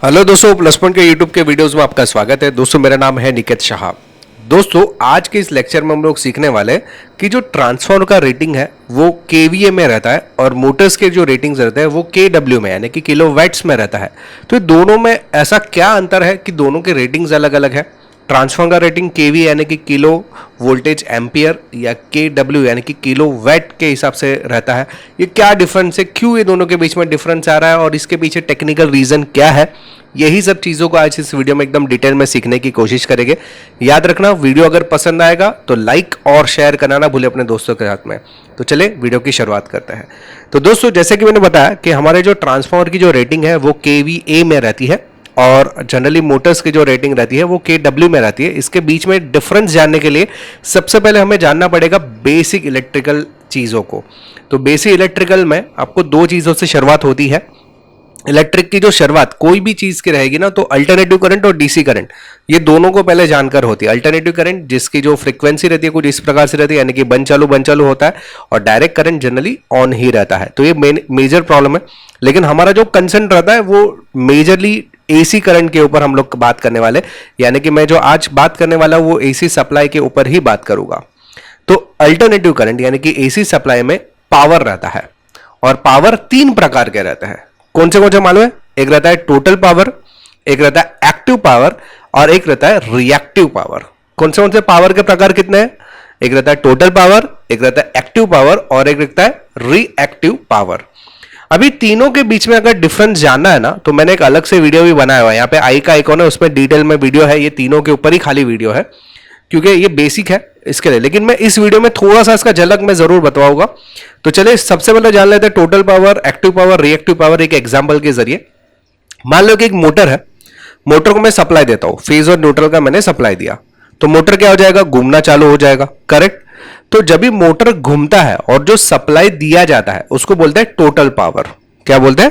Hello दोस्तों, plus point के YouTube के वीडियोस में आपका स्वागत है। दोस्तों मेरा नाम है निकेत शाह। दोस्तों आज के इस लेक्चर में हम लोग सीखने वाले हैं कि जो ट्रांसफार्मर का रेटिंग है वो केवीए में रहता है और मोटर्स के जो रेटिंग्स रहते हैं वो केडब्ल्यू में यानी कि किलोवाट्स में रहता है। तो दोनों में ऐसा क्या अंतर है कि दोनों के रेटिंग्स अलग अलग है। ट्रांसफार्मर का रेटिंग केवी यानी कि किलो वोल्टेज एम्पियर या केडब्ल्यू यानी कि किलोवाट के हिसाब से रहता है। ये क्या डिफरेंस है, क्यों ये दोनों के बीच में डिफरेंस आ रहा है और इसके पीछे टेक्निकल रीजन क्या है, यही सब चीज़ों को आज इस वीडियो में एकदम डिटेल में सीखने की कोशिश करेंगे। याद रखना, वीडियो अगर पसंद आएगा तो लाइक और शेयर करना ना भूले अपने दोस्तों के साथ में। तो चले वीडियो की शुरुआत करते हैं। तो दोस्तों जैसे कि मैंने बताया कि हमारे जो ट्रांसफार्मर की जो रेटिंग है वो केवीए में रहती है और जनरली मोटर्स की जो रेटिंग रहती है वो केडब्ल्यू में रहती है। इसके बीच में डिफरेंस जानने के लिए सबसे पहले हमें जानना पड़ेगा बेसिक इलेक्ट्रिकल चीज़ों को। तो बेसिक इलेक्ट्रिकल में आपको दो चीज़ों से शुरुआत होती है। इलेक्ट्रिक की जो शुरुआत कोई भी चीज की रहेगी ना, तो अल्टरनेटिव करंट और डीसी करंट ये दोनों को पहले जानकर होती है। अल्टरनेटिव करंट जिसकी जो फ्रीक्वेंसी रहती है कुछ इस प्रकार से रहती है यानी कि बंद चालू होता है, और डायरेक्ट करंट जनरली ऑन ही रहता है। तो ये मेजर प्रॉब्लम है। लेकिन हमारा जो कंसर्न रहता है वो मेजरली एसी करंट के ऊपर हम लोग बात करने वाले, यानी कि मैं जो आज बात करने वाला हूं वो एसी सप्लाई के ऊपर ही बात करूंगा। तो अल्टरनेटिव करंट यानी कि एसी सप्लाई में पावर रहता है और पावर तीन प्रकार के रहते हैं। कौन से मालूम है? एक रहता है टोटल पावर, एक रहता है एक्टिव पावर और एक रहता है रिएक्टिव पावर। कौन से पावर के प्रकार कितने हैं? एक रहता है टोटल पावर, एक रहता है एक्टिव पावर और एक रहता है रिएक्टिव पावर। अभी तीनों के बीच में अगर डिफरेंस जानना है ना तो मैंने एक अलग से वीडियो भी बनाया हुआ है। यहाँ पे आई का आइकॉन है, उसमें डिटेल में वीडियो है। ये तीनों के ऊपर ही खाली वीडियो है क्योंकि ये बेसिक है इसके लिए। लेकिन मैं इस वीडियो में थोड़ा सा इसका झलक मैं जरूर बताऊंगा। तो चलिए सबसे पहले जान लेते हैं total power, active power, reactive power एक एग्जांपल के जरिए। मान लो कि एक मोटर है, मोटर को मैं सप्लाई देता हूं, फेज और न्यूट्रल का मैंने सप्लाई दिया, तो मोटर क्या हो जाएगा? घूमना चालू हो जाएगा, करेक्ट। तो जब भी मोटर घूमता है और जो सप्लाई दिया जाता है उसको बोलते हैं टोटल पावर। क्या बोलते हैं?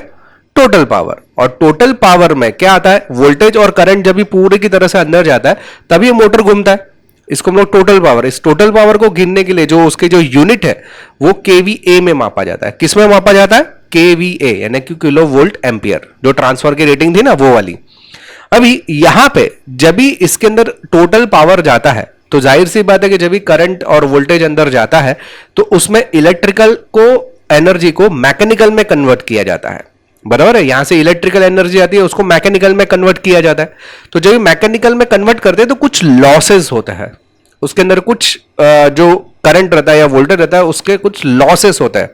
Total power. और टोटल पावर में क्या आता है? वोल्टेज और करंट जब भी पूरे की तरह से अंदर जाता है तभी ये मोटर घूमता है। इसको हम लोग टोटल पावर, इस टोटल पावर को गिनने के लिए जो उसके जो यूनिट है वो केवीए में मापा जाता है। किस में मापा जाता है? केवीए यानी कि किलो वोल्ट एम्पियर। जो ट्रांसफर की रेटिंग थी ना वो वाली। अभी यहां पे जब भी इसके अंदर टोटल पावर जाता है तो जाहिर सी बात है कि जब भी करंट और वोल्टेज अंदर जाता है तो उसमें इलेक्ट्रिकल को एनर्जी को मैकेनिकल में कन्वर्ट किया जाता है। बराबर है? यहां से इलेक्ट्रिकल एनर्जी आती है उसको मैकेनिकल में कन्वर्ट किया जाता है। तो जब मैकेनिकल में कन्वर्ट करते हैं तो कुछ लॉसेस होता है उसके अंदर, कुछ जो करंट रहता है या वोल्टेज रहता है उसके कुछ लॉसेस होता है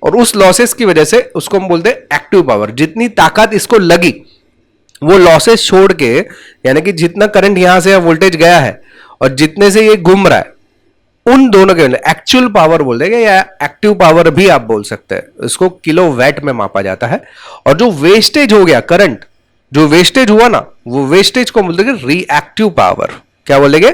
और उस लॉसेस की वजह से उसको हम बोलते हैं एक्टिव पावर। जितनी ताकत इसको लगी वो लॉसेस छोड़ के, यानी कि जितना करंट यहां से वोल्टेज गया है और जितने से ये घूम रहा है उन दोनों के एक्चुअल पावर बोल देंगे या एक्टिव पावर भी आप बोल सकते हैं। इसको किलोवाट में मापा जाता है। और जो वेस्टेज हो गया करंट, जो वेस्टेज हुआ ना, वो वेस्टेज को बोल देंगे रिएक्टिव पावर। क्या बोलेंगे?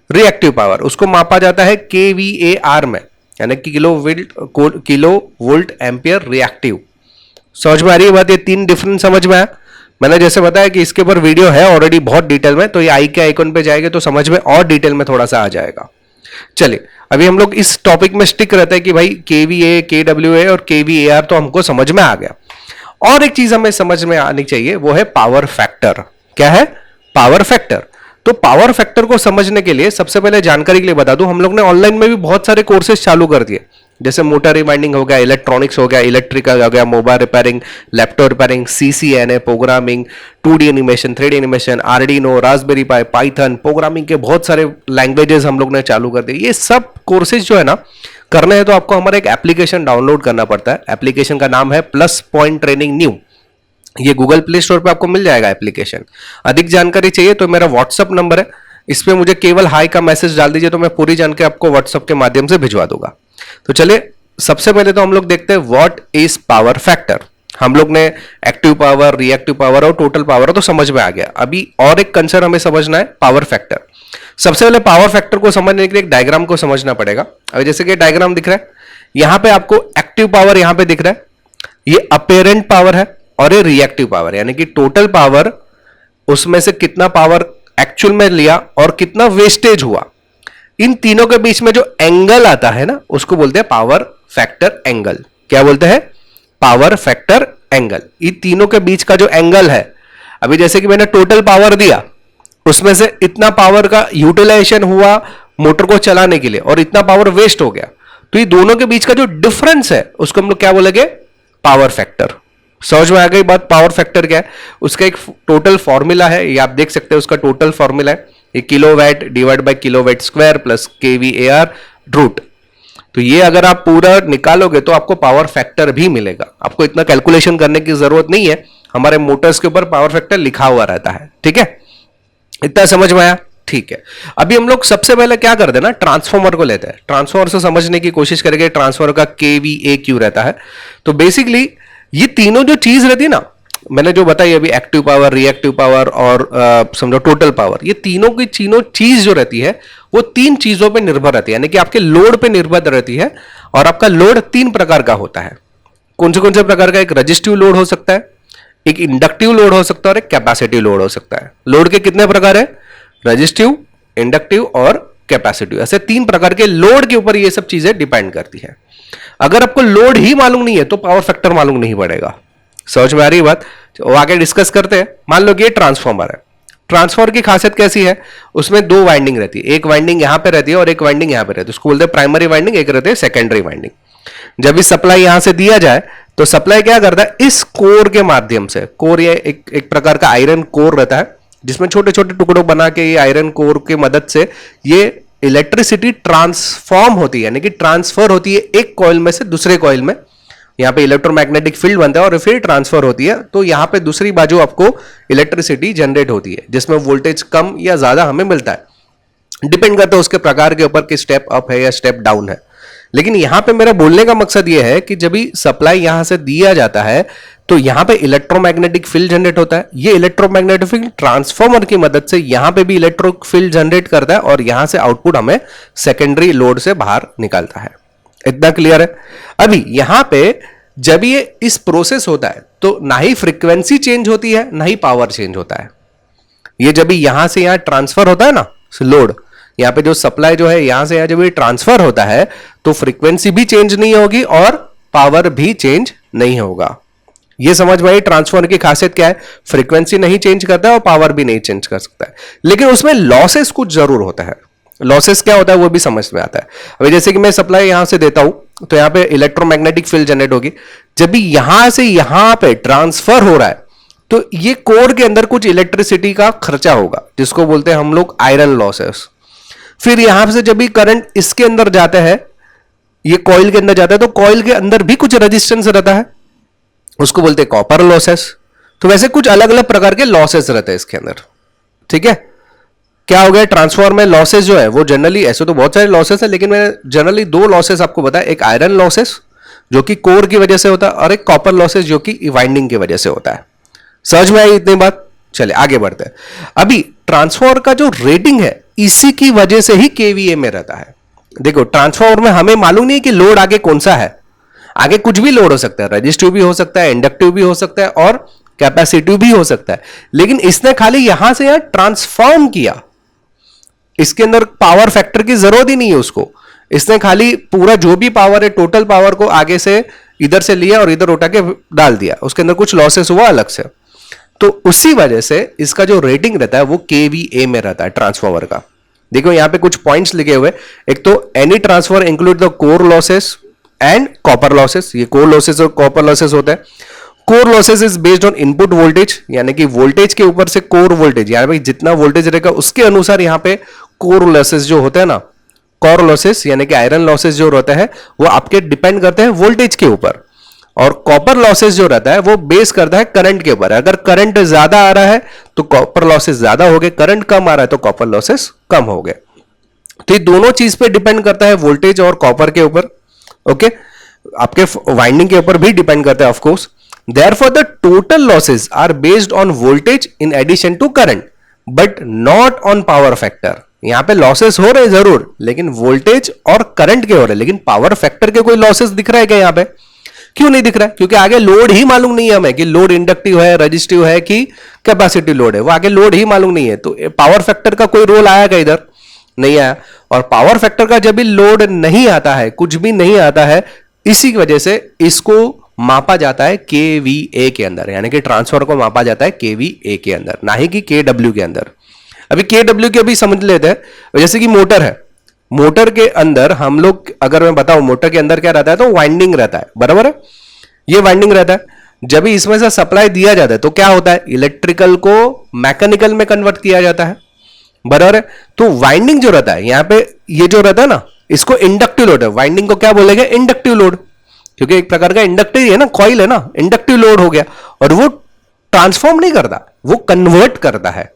Reactive power. उसको मापा जाता है केवीएआर में, यानी कि किलो वोल्ट एम्पियर रिएक्टिव। समझ में आ रही है बात? ये तीन डिफरेंस समझ में आया। मैंने जैसे बताया कि इसके ऊपर वीडियो है ऑलरेडी बहुत डिटेल में, तो ये आई के आइकॉन पे जाएंगे तो समझ में और डिटेल में थोड़ा सा आ जाएगा। चलिए अभी हम लोग इस टॉपिक में स्टिक रहते हैं कि भाई केवीए, केडब्ल्यूए और केवीएआर तो हमको समझ में आ गया। और एक चीज हमें समझ में आनी चाहिए, वो है पावर फैक्टर। क्या है? Power factor. तो पावर फैक्टर को समझने के लिए सबसे पहले जानकारी के लिए बता दूं, हम लोग ने ऑनलाइन में भी बहुत सारे कोर्सेज चालू कर दिए, जैसे मोटर रिवाइंडिंग हो गया, इलेक्ट्रॉनिक्स हो गया, इलेक्ट्रिकल हो गया, mobile repairing, laptop repairing, CCNA programming, 2D animation, 3D animation, Arduino, Raspberry Pi, Python, programming के बहुत सारे लैंग्वेजेस हम लोग ने चालू कर दिए। ये सब कोर्सेज जो है ना करने हैं तो आपको हमारा एक एप्लीकेशन डाउनलोड करना पड़ता है। एप्लीकेशन का नाम है प्लस पॉइंट ट्रेनिंग न्यू। ये गूगल प्ले स्टोर पे आपको मिल जाएगा एप्लीकेशन। अधिक जानकारी चाहिए तो मेरा व्हाट्सअप नंबर है, इस पे मुझे केवल हाई का मैसेज डाल दीजिए तो मैं पूरी जानकारी आपको व्हाट्सअप के माध्यम से भिजवा दूंगा। तो चलिए सबसे पहले तो हम लोग देखते हैं व्हाट इज पावर फैक्टर। हम लोग ने एक्टिव पावर, रिएक्टिव पावर और टोटल पावर तो समझ में आ गया। अभी और एक कंसेप्ट हमें समझना है, पावर फैक्टर। सबसे पहले पावर फैक्टर को समझने के लिए एक डायग्राम को समझना पड़ेगा। अभी जैसे कि डायग्राम दिख रहा है, यहां पे आपको एक्टिव पावर यहां पे दिख रहा है, ये अपेरेंट पावर है और ये रिएक्टिव पावर, यानी कि टोटल पावर उसमें से कितना पावर एक्चुअल में लिया और कितना वेस्टेज हुआ। इन तीनों के बीच में जो एंगल आता है ना उसको बोलते हैं पावर फैक्टर एंगल। क्या बोलते हैं? Power factor angle. इन तीनों के बीच का जो एंगल है, अभी जैसे कि मैंने टोटल पावर दिया, उसमें से इतना पावर का यूटिलाइजेशन हुआ मोटर को चलाने के लिए और इतना पावर वेस्ट हो गया, तो ये दोनों के बीच का जो डिफरेंस है उसको हम लोग क्या बोलेंगे? Power factor. समझ में आ गई बात? पावर फैक्टर क्या है? उसका एक टोटल फॉर्मूला है, ये आप देख सकते हैं, उसका टोटल फॉर्मूला है ये kilowatt divide by kilowatt square plus kVAR root. तो ये अगर आप पूरा निकालोगे तो आपको पावर फैक्टर भी मिलेगा। आपको इतना कैलकुलेशन करने की जरूरत नहीं है, हमारे मोटर्स के ऊपर पावर फैक्टर लिखा हुआ रहता है। ठीक है, इतना समझ में आया? ठीक है, अभी हम लोग सबसे पहले क्या करते हैं ना, ट्रांसफॉर्मर को लेते हैं। ट्रांसफॉर्मर से समझने की कोशिश करेंगे ट्रांसफॉर्मर का KVA क्यों रहता है। तो बेसिकली ये तीनों जो चीज रहती है ना, मैंने जो बताई अभी, एक्टिव पावर, रिएक्टिव पावर और समझो टोटल पावर, ये तीनों की तीनों चीज जो रहती है वो तीन चीजों पे निर्भर रहती है, यानी कि आपके लोड पे निर्भर रहती है। और आपका लोड तीन प्रकार का होता है। कौन से प्रकार का? एक रेजिस्टिव लोड हो सकता है, एक इंडक्टिव लोड हो सकता है और एक कैपेसिटिव लोड हो सकता है। लोड के कितने प्रकार है? रेजिस्टिव, इंडक्टिव और कैपेसिटिव। ऐसे तीन प्रकार के लोड के ऊपर ये सब चीजें डिपेंड करती है। अगर आपको लोड ही मालूम नहीं है तो पावर फैक्टर मालूम नहीं पड़ेगा। समझ में आ रही बात? वो आगे डिस्कस करते हैं। मान लो कि ये ट्रांसफॉर्मर है। ट्रांसफॉर्मर की खासियत कैसी है? उसमें दो वाइंडिंग रहती है, एक वाइंडिंग यहां पे रहती है और एक वाइंडिंग यहां पे रहती है। उसको बोलते हैं प्राइमरी वाइंडिंग, एक रहती है सेकेंडरी वाइंडिंग। जब भी सप्लाई यहां से दिया जाए तो सप्लाई क्या करता है, इस कोर के माध्यम से, कोर ये एक प्रकार का आयरन कोर रहता है जिसमें छोटे छोटे टुकड़ों बना के ये आयरन कोर की मदद से ये इलेक्ट्रिसिटी ट्रांसफॉर्म होती है, यानी कि ट्रांसफर होती है एक कॉइल में से दूसरे कॉइल में। यहाँ पे इलेक्ट्रोमैग्नेटिक फील्ड बनता है और फिर ट्रांसफर होती है, तो यहाँ पे दूसरी बाजू आपको इलेक्ट्रिसिटी जनरेट होती है जिसमें वोल्टेज कम या ज्यादा हमें मिलता है। डिपेंड करता है उसके प्रकार के ऊपर कि स्टेप अप है या स्टेप डाउन है। लेकिन यहां पे मेरा बोलने का मकसद यह है कि जब भी सप्लाई यहां से दिया जाता है तो यहां पे इलेक्ट्रोमैग्नेटिक फील्ड जनरेट होता है। ये इलेक्ट्रोमैग्नेटिक फील्ड ट्रांसफॉर्मर की मदद से यहां पे भी इलेक्ट्रिक फील्ड जनरेट करता है और यहां से आउटपुट हमें सेकेंडरी लोड से बाहर निकलता है। इतना क्लियर है? अभी यहां पे जब ये इस प्रोसेस होता है तो ना ही फ्रीक्वेंसी चेंज होती है ना ही पावर चेंज होता है। ये जब भी यहां से यहां ट्रांसफर होता है ना लोड, यहां पे जो सप्लाई जो है यहां से यहां जब ये ट्रांसफर होता है तो फ्रीक्वेंसी भी चेंज नहीं होगी और पावर भी चेंज नहीं होगा। ये समझ में आई ट्रांसफॉर्मर की खासियत क्या है? फ्रीक्वेंसी नहीं चेंज करता है और पावर भी नहीं चेंज कर सकता है, लेकिन उसमें लॉसेस कुछ जरूर होता है। लॉसेस क्या होता है वो भी समझ में आता है। अभी जैसे कि मैं सप्लाई यहां से देता हूं तो यहां पे इलेक्ट्रोमैग्नेटिक फील्ड जनरेट होगी। जब भी यहां से यहां पे ट्रांसफर हो रहा है तो ये कोर के अंदर कुछ इलेक्ट्रिसिटी का खर्चा होगा जिसको बोलते हैं हम लोग आयरन लॉसेस। फिर यहां से जब भी करंट इसके अंदर जाता है, ये कॉइल के अंदर जाता है, तो कॉइल के अंदर भी कुछ रेजिस्टेंस रहता है, उसको बोलते हैं कॉपर लॉसेस। तो वैसे कुछ अलग अलग प्रकार के लॉसेस रहते हैं इसके अंदर। ठीक है, क्या हो गया? ट्रांसफॉर्मर में लॉसेस जो है वो जनरली, ऐसे तो बहुत सारे लॉसेस है लेकिन मैंने जनरली दो लॉसेस आपको बताया, एक आयरन लॉसेस जो कि कोर की वजह से होता है और एक कॉपर लॉसेस जो कि वाइंडिंग की वजह से होता है। समझ में आई इतनी बात? चलिए आगे बढ़ते हैं। अभी ट्रांसफॉर्मर का जो रेटिंग है इसी की वजह से ही केवीए में रहता है। देखो ट्रांसफॉर्मर में हमें मालूम नहीं कि लोड आगे कौन सा है, आगे कुछ भी लोड हो सकता है, रेजिस्टिव भी हो सकता है, इंडक्टिव भी हो सकता है और कैपेसिटिव भी हो सकता है, लेकिन इसने खाली यहां से यहां ट्रांसफॉर्म किया। इसके अंदर पावर फैक्टर की जरूरत ही नहीं है उसको, इसने खाली पूरा जो भी पावर है टोटल पावर को आगे से इधर से लिया और इधर उठा के डाल दिया, उसके अंदर कुछ लॉसेस हुआ अलग से। तो उसी वजह से इसका जो रेटिंग रहता है वो केवीए में रहता है ट्रांसफॉर्मर का। देखो यहां पे कुछ पॉइंट्स लिखे हुए, एक तो any transformer include the core losses and copper losses. ये कोर लॉसेस और कॉपर लॉसेस होता है। Core losses is based on input voltage, यानी कि वोल्टेज के ऊपर से कोर वोल्टेज, यानी भाई जितना वोल्टेज रहेगा उसके अनुसार यहां पे कोर लॉसेस जो होते हैं ना, कोर लॉसेस यानी कि आयरन लॉसेस जो रहता है वो आपके डिपेंड करते हैं वोल्टेज के ऊपर, और कॉपर लॉसेस जो रहता है वो बेस करता है करंट के ऊपर। अगर करंट ज्यादा आ रहा है तो कॉपर लॉसेस ज्यादा हो गए, करंट कम आ रहा है तो कॉपर लॉसेस कम हो गए। तो ये दोनों चीज पे डिपेंड करता है, वोल्टेज और कॉपर के ऊपर। ओके, आपके वाइंडिंग के ऊपर भी डिपेंड करता है of course. Therefore the total losses are based on voltage in addition to current but not on power factor. यहां पे लॉसेस हो रहे जरूर लेकिन वोल्टेज और करंट के हो रहे, लेकिन पावर फैक्टर के कोई लॉसेस दिख रहा है क्या यहां पे? क्यों नहीं दिख रहा है? क्योंकि आगे लोड ही मालूम नहीं है हमें कि लोड इंडक्टिव है, रेजिस्टिव है कि कैपेसिटिव लोड है, वो आगे लोड ही मालूम नहीं है। तो पावर फैक्टर का कोई रोल आया क्या? इधर नहीं आया। और पावर फैक्टर का जब भी लोड नहीं आता है, कुछ भी नहीं आता है, इसी वजह से इसको मापा जाता है केवीए के अंदर, यानी कि ट्रांसफार्मर को मापा जाता है केवीए के अंदर, ना ही कि केडब्ल्यू के अंदर। अभी केडब्ल्यू के अभी समझ लेते हैं। जैसे कि मोटर है, मोटर के अंदर हम लोग, अगर मैं बताऊं मोटर के अंदर क्या रहता है, तो वाइंडिंग रहता है, बराबर है, ये वाइंडिंग रहता है। जब भी इसमें से सप्लाई दिया जाता है तो क्या होता है, इलेक्ट्रिकल को मैकेनिकल में कन्वर्ट किया जाता है, बराबर है। तो वाइंडिंग जो रहता है यहां पे, ये जो रहता है ना, इसको इंडक्टिव लोड है। वाइंडिंग को क्या बोलेंगे, इंडक्टिव लोड, क्योंकि एक प्रकार का इंडक्टिव है ना, कॉइल है ना, इंडक्टिव लोड हो गया। और वो ट्रांसफॉर्म नहीं करता, वो कन्वर्ट करता है,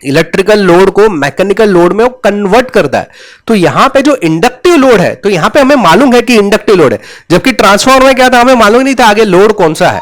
इलेक्ट्रिकल लोड को मैकेनिकल लोड में वो कन्वर्ट करता है। तो यहां पे जो इंडक्टिव लोड है, तो यहां पे हमें मालूम है कि इंडक्टिव लोड है, जबकि ट्रांसफॉर्मर में क्या था, हमें मालूम नहीं था आगे लोड कौन सा है।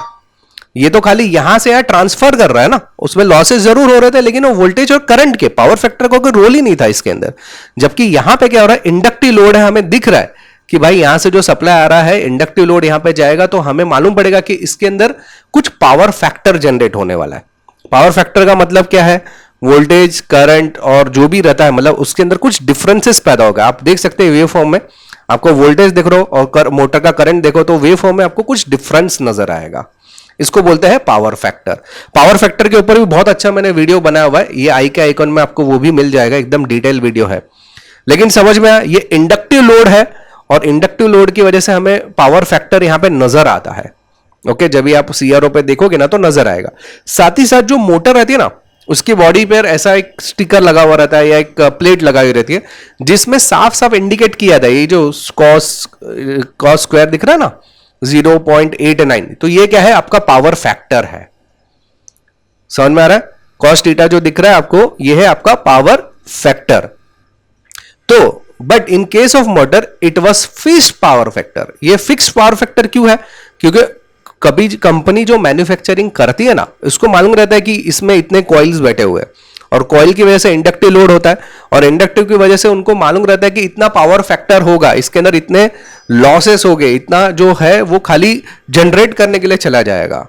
ये तो खाली यहां से यहां ट्रांसफर कर रहा है ना, उसमें लॉसेस जरूर हो रहे थे, लेकिन वो वोल्टेज और करंट के पावर फैक्टर का कोई रोल ही नहीं था इसके अंदर। जबकि यहां पे क्या हो रहा है, इंडक्टिव लोड है, हमें दिख रहा है कि भाई यहां से जो सप्लाई आ रहा है, इंडक्टिव लोड यहां पे जाएगा, तो हमें मालूम पड़ेगा कि इसके अंदर कुछ पावर फैक्टर जनरेट होने वाला है। पावर फैक्टर का मतलब क्या है, वोल्टेज, करंट और जो भी रहता है, मतलब उसके अंदर कुछ डिफरेंसेस पैदा होगा। आप देख सकते हैं वेव फॉर्म में, आपको वोल्टेज देख रहे हो और मोटर का करंट देखो, तो वेव फॉर्म में आपको कुछ डिफरेंस नजर आएगा। इसको बोलते हैं पावर फैक्टर। पावर फैक्टर के ऊपर भी बहुत अच्छा मैंने वीडियो बनाया हुआ है, ये आई के आइकन में आपको वो भी मिल जाएगा, एकदम डिटेल वीडियो है। लेकिन समझ में आया, ये इंडक्टिव लोड है और इंडक्टिव लोड की वजह से हमें पावर फैक्टर यहां पे नजर आता है। ओके, जब भी आप सीआरओ पे देखोगे ना तो नजर आएगा। साथ ही साथ जो मोटर रहती है ना, उसकी बॉडी पर ऐसा एक स्टिकर लगा हुआ रहता है या एक प्लेट लगाई हुई रहती है, जिसमें साफ साफ इंडिकेट किया था, ये जो कॉस स्क्वायर दिख रहा है ना 0.89, तो ये क्या है, आपका पावर फैक्टर है। समझ में आ रहा है, कॉस थीटा जो दिख रहा है आपको, ये है आपका पावर फैक्टर। तो but in case of motor it was fixed power factor. ये फिक्स्ड पावर फैक्टर क्यों है, क्योंकि कभी कंपनी जो मैन्युफैक्चरिंग करती है ना, उसको मालूम रहता है कि इसमें इतने कॉइल्स बैठे हुए हैं, और कॉइल की वजह से इंडक्टिव लोड होता है, और इंडक्टिव की वजह से उनको मालूम रहता है कि इतना पावर फैक्टर होगा, इसके अंदर इतने लॉसेस हो गए, इतना जो है वो खाली जनरेट करने के लिए चला जाएगा।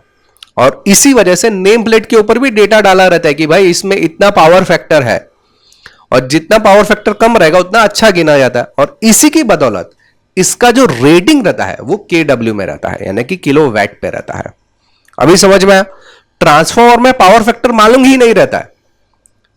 और इसी वजह से नेम प्लेट के ऊपर भी डेटा डाला रहता है कि भाई इसमें इतना पावर फैक्टर है, और जितना पावर फैक्टर कम रहेगा उतना अच्छा गिना जाता है। और इसी की बदौलत इसका जो रेटिंग रहता है वो केडब्ल्यू में रहता है, यानी कि किलो वैट पे रहता है। अभी समझ में आया, ट्रांसफॉर्मर में पावर फैक्टर मालूम ही नहीं रहता है,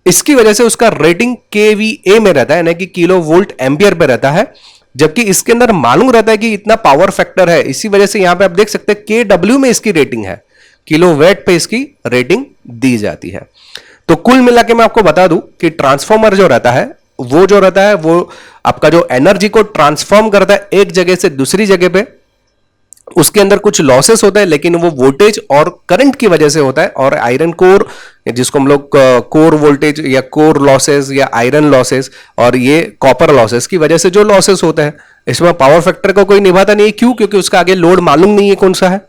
इसकी वजह से उसका रेटिंग केवीए में रहता है, यानी कि किलो वोल्ट एम्पियर पे रहता है, जबकि इसके अंदर मालूम रहता है कि इतना पावर फैक्टर है। इसी वजह से यहां पे आप देख सकते हैं केडब्ल्यू में इसकी रेटिंग है, किलो वैट पे इसकी रेटिंग दी जाती है। तो कुल मिला के मैं आपको बता दूं कि ट्रांसफॉर्मर जो रहता है, वो जो रहता है वो आपका जो एनर्जी को ट्रांसफॉर्म करता है एक जगह से दूसरी जगह पे, उसके अंदर कुछ लॉसेस होता है, लेकिन वो वोल्टेज और करंट की वजह से होता है। और आयरन कोर, जिसको हम लोग कोर वोल्टेज या कोर लॉसेस या आयरन लॉसेस और ये कॉपर लॉसेस की वजह से जो लॉसेस होते हैं, इसमें पावर फैक्टर का कोई निभाता नहीं है। क्यों? क्योंकि उसका आगे लोड मालूम नहीं है कौन सा है।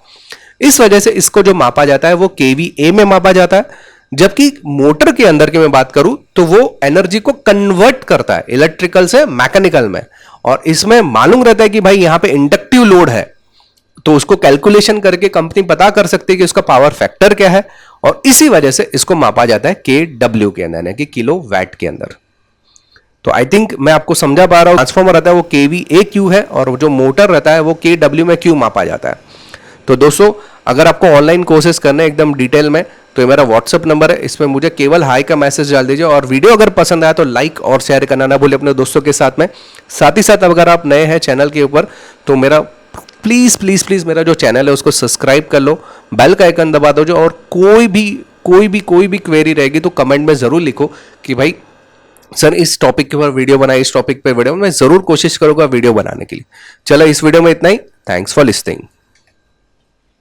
इस वजह से इसको जो मापा जाता है वो केवीए में मापा जाता है। जबकि मोटर के अंदर की मैं बात करूं तो वो एनर्जी को कन्वर्ट करता है इलेक्ट्रिकल से मैकेनिकल में, और इसमें मालूम रहता है कि भाई यहां पे इंडक्टिव लोड है, तो उसको कैलकुलेशन करके कंपनी पता कर सकती है कि उसका पावर फैक्टर क्या है, और इसी वजह से इसको मापा जाता है केडब्ल्यू के अंदर, यानी कि किलो वैट के अंदर। तो आई थिंक मैं आपको समझा पा रहा हूं, ट्रांसफॉर्मर रहता है वो केवीए क्यू है, और जो मोटर रहता है वो केडब्ल्यू में क्यू मापा जाता है। तो दोस्तों, अगर आपको ऑनलाइन कोर्सेज करने एकदम डिटेल में, तो ये मेरा व्हाट्सअप नंबर है, इसमें मुझे केवल हाई का मैसेज डाल दीजिए। और वीडियो अगर पसंद आया तो लाइक और शेयर करना ना भूलिए अपने दोस्तों के साथ में। साथ ही साथ अगर आप नए हैं चैनल के ऊपर, तो मेरा प्लीज़ प्लीज़ प्लीज़ मेरा जो चैनल है उसको सब्सक्राइब कर लो, बेल का आइकन दबा दो। और कोई भी क्वेरी रहेगी तो कमेंट में ज़रूर लिखो कि भाई सर इस टॉपिक के ऊपर वीडियो बनाए, इस टॉपिक पे वीडियो, मैं ज़रूर कोशिश करूँगा वीडियो बनाने के लिए। चलो, इस वीडियो में इतना ही। Thanks for listening.